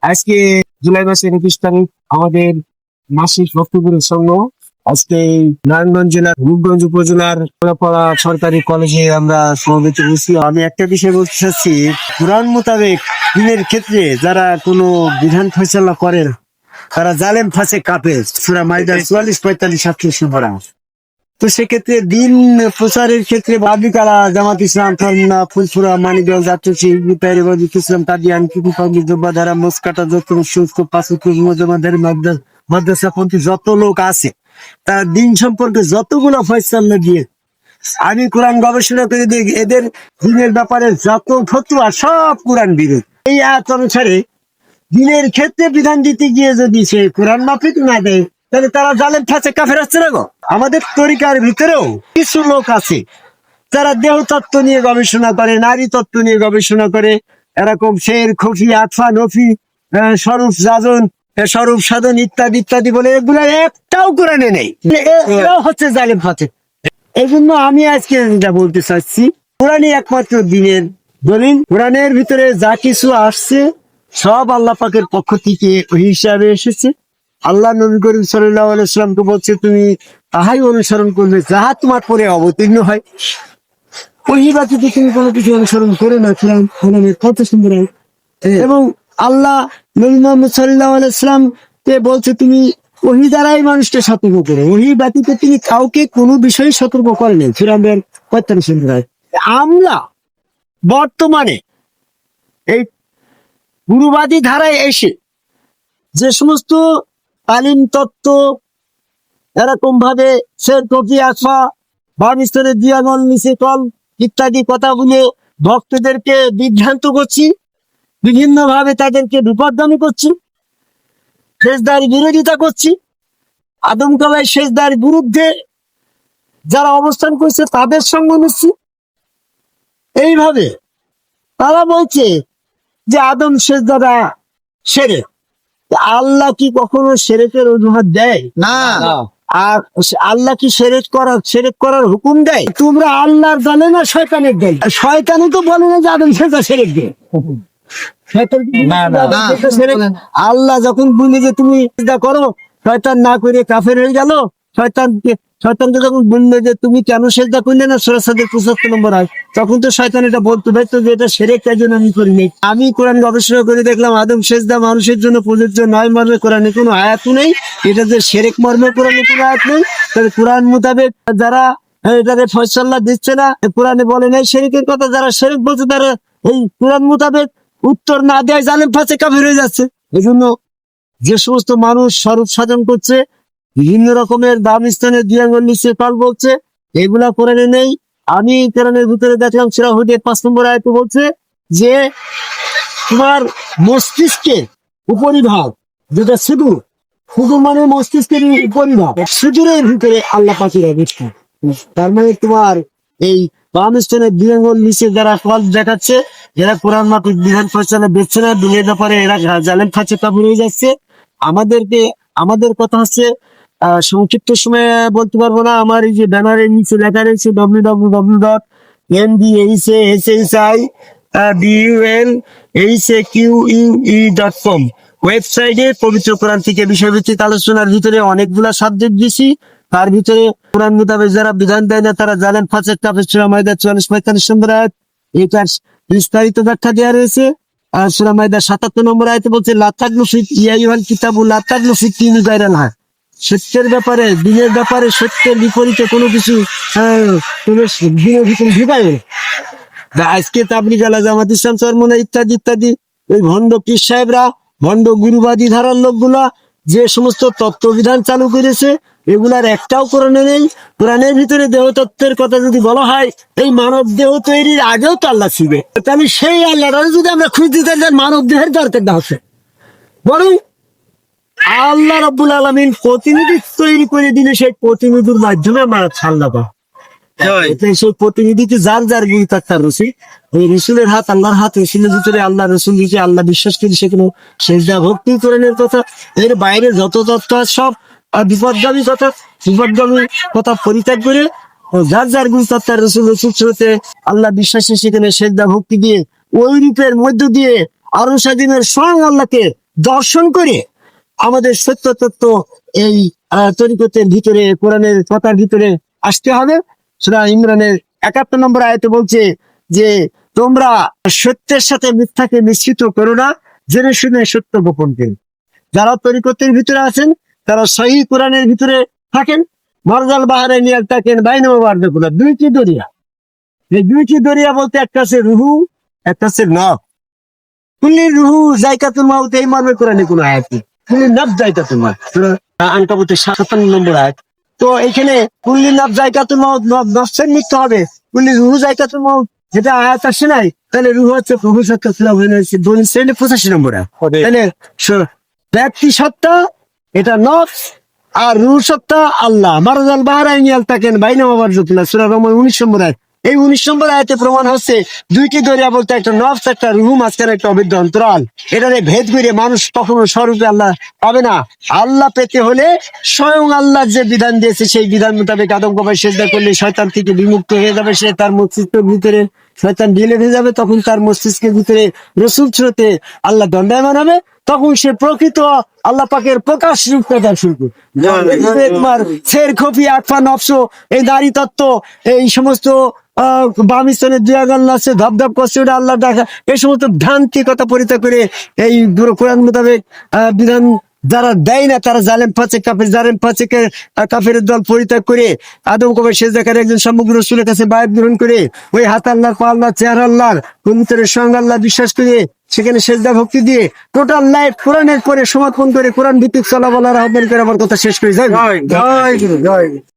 আজকে জুলাই মাসের 21 তারিখ আমাদের মাসিক বক্তব্যের সঙ্গ। আজকে এই নারায়ণগঞ্জ জেলার রূপগঞ্জ উপজেলার কলাপাড়া সরকারি কলেজে আমরা সমবেত হয়েছি। আমি একটা বিষয় বলতে চাচ্ছি, কোরআন মোতাবেক দিনের ক্ষেত্রে যারা কোনো বিধান ফয়সালা করেন তারা জালেম ফাঁসে কাপে সূরা মাইদা 44-45 পড়া। তো সেক্ষেত্রে দিন প্রচারের ক্ষেত্রে বাবিকালা জামাত ইসলাম ফারনা ফুলপুরা মানিকগঞ্জ যাত্রী ইসলাম কাদিয়ান ধারা মোসকাটা যত সুস্থ পাঁচমাদের মাদ্রাসাপন্থী যত লোক আছে তারা দিন সম্পর্কে যতগুলো ফয়সালা দিয়ে আমি কোরআন গবেষণা করে দেখি এদের দিনের ব্যাপারে যত ফতোয়া সব কোরআন বিরোধী। এই আয়াত অনুসারে দিনের ক্ষেত্রে বিধান দিতে গিয়ে যদি সে কোরআন মাফিক না দেয় তাহলে তারা জালেম ফাঁসে কাফের হচ্ছে না গো। আমাদের তরিকার ভিতরেও কিছু লোক আছে যারা দেহ তত্ত্ব নিয়ে গবেষণা করে, নারী তত্ত্ব নিয়ে গবেষণা করে, এরকম শের খফি আতফা নফি স্বরূপ যাজন স্বরূপ সাধন ইত্যাদি ইত্যাদি বলে এগুলা একটাও কোরআনে নেই। এরাও হচ্ছে জালেম ফাঁসে। এই জন্য আমি আজকে যেটা বলতে চাচ্ছি, কোরআনই একমাত্র দিনের দলিল। কোরআনের ভিতরে যা কিছু আসছে সব আল্লাহ পাকের পক্ষ থেকে ওই হিসাবে এসেছে। আল্লাহ নবী করিম সাল্লাল্লাহু আলাইহি ওয়াসাল্লামকে বলছে তুমি তাহাই অনুসরণ করবে যাহা তোমার পরে অবতীর্ণ হয়। ওই ব্যতীত তুমি কোনো কিছু অনুসরণ করে না। কোরআনের কত সুন্দর। এবং আল্লাহ নবী মুহাম্মদ সাল্লাল্লাহু আলাইহি ওয়াসাল্লামকে বলছে তুমি ওহী দ্বারাই মানুষকে সতর্ক করো। ওহী ব্যতীত তিনি কাউকে কোনো বিষয়ে সতর্ক করেনি। সূরা 45। আমরা বর্তমানে এই গুরুবাদী ধারায় এসে যে সমস্ত তালিম তত্ত্ব এরকম ভাবে শের কফি আসফা বামিস্তরের দিয়াগল নিচে কল ইত্যাদি কথা বলে ভক্তদেরকে বিভ্রান্ত করছি, বিভিন্ন ভাবে তাদেরকে বিপদগামী করছি, সেজদার বিরোধিতা করছি, আদমকাবাই সেজদার বিরুদ্ধে যারা অবস্থান করছে তাদের সঙ্গে নিচ্ছি। এইভাবে তারা বলছে যে আদম সেজদাটা সেরেক। আল্লাহ কি কখনো সেরেকের অজুহাত দেয়? না। আর আল্লাহ কি সেরেক করার হুকুম দেয়? তোমরা আল্লাহর দলে না শয়তানের দল? শয়তানই তো বলে না যে আদম সেজদা সেরেক দে। আল্লাহ যখন বলে যে তুমি সেজদা করো, শয়তান না করে কাফের হয়ে গেল। শয়তানকে যখন বললো যে তুমি কেন সেজদা করলে না, সূরা সাদের 75 নম্বর আয়াত, তখন তো শয়তান এটা বলতে পারতো যে এটা শিরক, তাই জন্য আমি করিনি। আমি কোরআন গবেষণা করে দেখলাম আদম সেজদা মানুষের জন্য প্রযোজ্য নয়, মর্মে কোরআনে কোনো আয়াত নেই। এটা যে শিরক মর্মে কোরআনে কোনো আয়াত নেই। তাহলে কোরআন মোতাবেক যারা এটাকে ফয়সালা দিচ্ছে না, কোরআনে বলে নাই শিরকের কথা, যারা শিরক বলছে তারা এই কোরআন মোতাবেক উত্তর না দেয় জালেম ফাঁসে কাফের হয়ে যাচ্ছে। এই জন্য যে সমস্ত মানুষ স্বরূপ সাধন করছে, বিভিন্ন রকমের দাম স্থানের দিয়াঙ্গল নিচে কাল বলছে, এগুলা কোরআনে নেই। আমি কোরআনের ভিতরে দেখলাম সূরা হুদের 5 নম্বর আয়াতে বলছে যে তোমার মস্তিষ্কের উপরিভাগ যেটা সুদূর মানে মস্তিষ্কের উপরিভাগ, সুদূরের ভিতরে আল্লাহ পাকের অবস্থান। তার মানে তোমার এই বাম স্থানের দিয়াঙ্গল নিচে যারা ফল দেখাচ্ছে, যারা কোরআন মাফিক বিধান ফয়সালা দিচ্ছে না, দুনিয়ার ব্যাপারে এরা জালেম ফাঁসে কাফের হয়ে যাচ্ছে। আমাদের কথা হচ্ছে, সংক্ষিপ্ত সময়ে বলতে পারবো না, আমার এই যে ব্যানারের নিচে লেখা রয়েছে www.ndshsibulhaqe.com ওয়েবসাইটে পবিত্র কোরআন থেকে বিষয়ভিত্তিক আলোচনার ভিতরে অনেকগুলা সাবজেক্ট দিছি। তার ভিতরে কোরআন মোতাবেক যারা বিধান দেয় না তারা জালেম ফাঁসে কাফের, সূরা মাইদা 44-45 নম্বর আয়াত, এটার বিস্তারিত ব্যাখ্যা দেওয়া রয়েছে। আর সূরা মাইদা 77 নম্বর আয়াতে বলছে লা তাগলু ফি ইয়া আইয়ুহাল কিতাবু লা তাগলু ফি দীনি গায়রাল হক। সত্যের ব্যাপারে, দিনের ব্যাপারে সত্যের বিপরীতে কোনো কিছু দিনের ভিতরে ঢুকায় না। আজকে তাবলিগ আলা জামাত ইসলাম চরমোনা ইত্যাদি ইত্যাদি ওই ভণ্ড পীর সাহেবরা, ভণ্ড গুরুবাদী ধারার লোকগুলা যে সমস্ত তত্ত্ববিধান চালু করেছে এগুলার একটাও কোরআনে নেই। কোরআনের ভিতরে দেহতত্ত্বের কথা যদি বলা হয়, এই মানব দেহ তৈরির আগেও তো আল্লাহ ছিবে। তাহলে সেই আল্লাহরা যদি আমরা খুঁজতে চাই মানব দেহের দরকার না হচ্ছে, বরং আল্লাহ রাব্বুল আলামিন প্রতিনিধি তৈরি করে দিলে সেই প্রতিনিধির মাধ্যমে আমরা ছাড়লা পাবো। সেই প্রতিনিধিকে যার যার গুরু তার রসি, ওই রসুলের হাত আল্লাহর হাত, রসুলের ভিতরে আল্লাহ, রসুল দিকে আল্লাহ বিশ্বাস করি, সেখানে সেজদা ভক্তি কোরআনের কথা। এর বাইরে যত তত্ত্ব সব বিপদগামী কথা পরিত্যাগ করে যার যার গুরু তার রসুল রসুলতে আল্লাহ বিশ্বাসী, সেখানে সেজদা ভক্তি দিয়ে ওই রূপের মধ্য দিয়ে আরো স্বাধীনের স্বয়ং আল্লাহকে দর্শন করে আমাদের সত্য তত্ত্ব এই তরিকতের ভিতরে, কোরআনের কথার ভিতরে আসতে হবে। সূরা ইমরানের 71 নম্বর আয়াতে বলছে যে তোমরা সত্যের সাথে মিথ্যাকে মিশ্রিত করো না, জেনে শুনে সত্য গোপন করো। যারা তরিকতের ভিতরে আছেন তারা সহি কোরআনের ভিতরে থাকেন। মারজাল বাহারে নিয়ে থাকেন বাইন বার্ধকুলা, দুইটি দরিয়া। এই দুইটি দরিয়া বলতে একটা আছে রুহু, একটা আছে নফ। কুল্লির রুহু জায়কাতুল মাউত, এই মর্মে কোরআনে কোন আয়াত নেই। কুল্লির নফ জায়কাতুল মাউত, সূরা আনকাবুতের 57 নম্বর আয়াত। তো এখানে কুল্লির নফ জায়কাতুল মাউত, নফসের মৃত্যু হবে। কুল্লির রুহু জায়কাতুল মাউত, যেটা আয়াত আসে নাই, তাহলে রুহু হচ্ছে প্রভু সত্তা, দলিল শ্রেণী 85 নম্বর আয়াত। তাহলে ব্যক্তি সত্তা এটা নফস, আর রুহ সত্তা আল্লাহ। মারাজাল বাহারাইনি আলতাকেন বাইনা মাবারজাতুল্লাহ, সূরা রহমান 19 নম্বর আয়াত। এই 19 নম্বর আয়াতে প্রমাণ হচ্ছে দুইটি দরিয়া বলতে একটা নফস, একটা রুহ, মাঝখানে একটা অবিদ্য অন্তরাল। এটারে ভেদ করে মানুষ কখনো স্বরূপে আল্লাহ পাবে না। আল্লাহ পেতে হলে স্বয়ং আল্লাহ যে বিধান দিয়েছে সেই বিধান মোতাবেক আদম কবাই সেজদা করলে শয়তান থেকে বিমুক্ত হয়ে যাবে। সে তার মস্তিষ্কের ভিতরে শয়তান ঢিলে হয়ে যাবে, তখন তার মস্তিষ্কের ভিতরে রসুল স্রোতে আল্লাহ দণ্ডায়মান হবে। তখন সে প্রকৃত আল্লাহ পাকের প্রকাশ রূপ প্রদান শুরু করবে। তোমার শের খফি আকফা নফস, এই নারী তত্ত্ব, এই সমস্ত বামিস্তানের দুয়াগাল্লা আছে, ধপধপ করছে, ওটা আল্লাহ দেখা, এই সমস্ত ভ্রান্তি কথা পরিত্যাগ করে এই কোরআন মোতাবেক বিধান যারা দেয় না তারা জালেম ফাঁচে কাফের, জালেম ফাঁচে কাফের দল পরিত্যাগ করে আদম কবে শেষ দেখার একজন সমগ্র রসুলের কাছে বায়াত গ্রহণ করে ওই হাত আল্লাহর, পা আল্লাহ, চেহার আল্লাহর, কবুতরের সঙ্গে আল্লাহ বিশ্বাস করে সেখানে সেজদা ভক্তি দিয়ে টোটাল লাইফ কোরআনের পরে সমর্পণ করে কোরআন ভিত্তিক চলা বলার আহ্বান করে আমার কথা শেষ করে যায়।